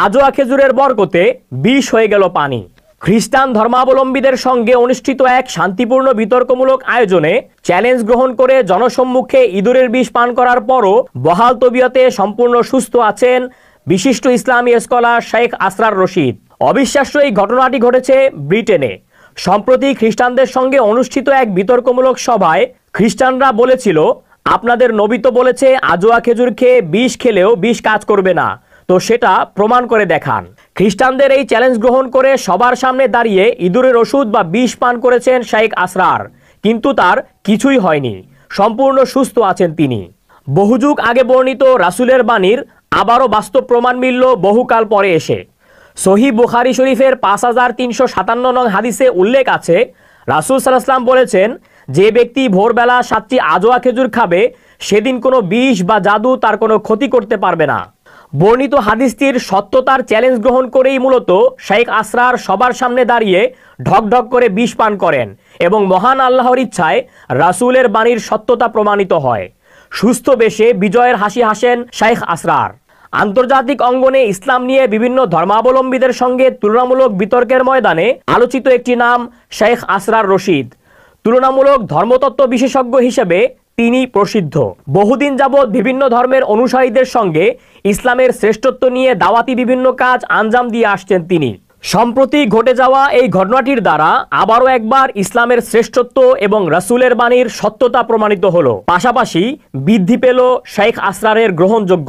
আজোয়া খেজুরের বরকতে বিষ হয়ে গেল পানি। খ্রিস্টান ধর্মাবলম্বীদের সঙ্গে অনুষ্ঠিত এক শান্তিপূর্ণ বিতর্কমূলক আয়োজনে চ্যালেঞ্জ গ্রহণ করে জনসম্মুখে ইঁদুরের বিষ পান করার পরও বহাল তবিয়তে সম্পূর্ণ সুস্থ আছেন বিশিষ্ট ইসলামী স্কলার শেখ আসরার রশিদ। অবিশ্বাস্য এই ঘটনাটি ঘটেছে ব্রিটেনে। সম্প্রতি খ্রিস্টানদের সঙ্গে অনুষ্ঠিত এক বিতর্কমূলক সভায় খ্রিস্টানরা বলেছিল, আপনাদের নবী তো বলেছে আজোয়া খেজুর খেয়ে বিষ খেলেও বিষ কাজ করবে না, তো সেটা প্রমাণ করে দেখান। খ্রিস্টানদের এই চ্যালেঞ্জ গ্রহণ করে সবার সামনে দাঁড়িয়ে ইঁদুরের ওষুধ বা বিষ পান করেছেন শেখ আসরার, কিন্তু তার কিছুই হয়নি, সম্পূর্ণ সুস্থ আছেন তিনি। বহুযুগ আগে বর্ণিত রাসূলের বাণীর আবারও বাস্তব প্রমাণ মিলল বহুকাল পরে এসে। সহিহ বুখারী শরীফের 5357 নং হাদিসে উল্লেখ আছে, রাসূল সাল্লাল্লাহু আলাইহি ওয়াসাল্লাম বলেছেন, যে ব্যক্তি ভোরবেলা 7টি আজোয়া খেজুর খাবে সেদিন কোনো বিষ বা জাদু তার কোনো ক্ষতি করতে পারবে না। বর্ণিত হাদিসটির সত্যতার চ্যালেঞ্জ গ্রহণ করেই মূলত শেখ আসরার সবার সামনে দাঁড়িয়ে ঢকঢক করে বিষ পান করেন এবং মহান আল্লাহর ইচ্ছায় রাসূলের বাণীর সত্যতা প্রমাণিত হয়। সুস্থ বেশে বিজয়ের হাসি হাসেন শেখ আসরার। আন্তর্জাতিক অঙ্গনে ইসলাম নিয়ে বিভিন্ন ধর্মাবলম্বীদের সঙ্গে তুলনামূলক বিতর্কের ময়দানে আলোচিত একটি নাম শেখ আসরার রশিদ। তুলনামূলক ধর্মতত্ত্ব বিশেষজ্ঞ হিসেবে তিনি প্রসিদ্ধ। বহুদিন যাবৎ বিভিন্ন ধর্মের অনুসারীদের সঙ্গে ইসলামের শ্রেষ্ঠত্ব নিয়ে দাওয়াতি বিভিন্ন কাজ আঞ্জাম দিয়ে আসছেন তিনি। সম্প্রতি ঘটে যাওয়া এই ঘটনাটির দ্বারা আবারও একবার ইসলামের শ্রেষ্ঠত্ব এবং রাসূলের বাণীর সত্যতা প্রমাণিত হলো, পাশাপাশি বৃদ্ধি পেল শেখ আসরারের গ্রহণযোগ্য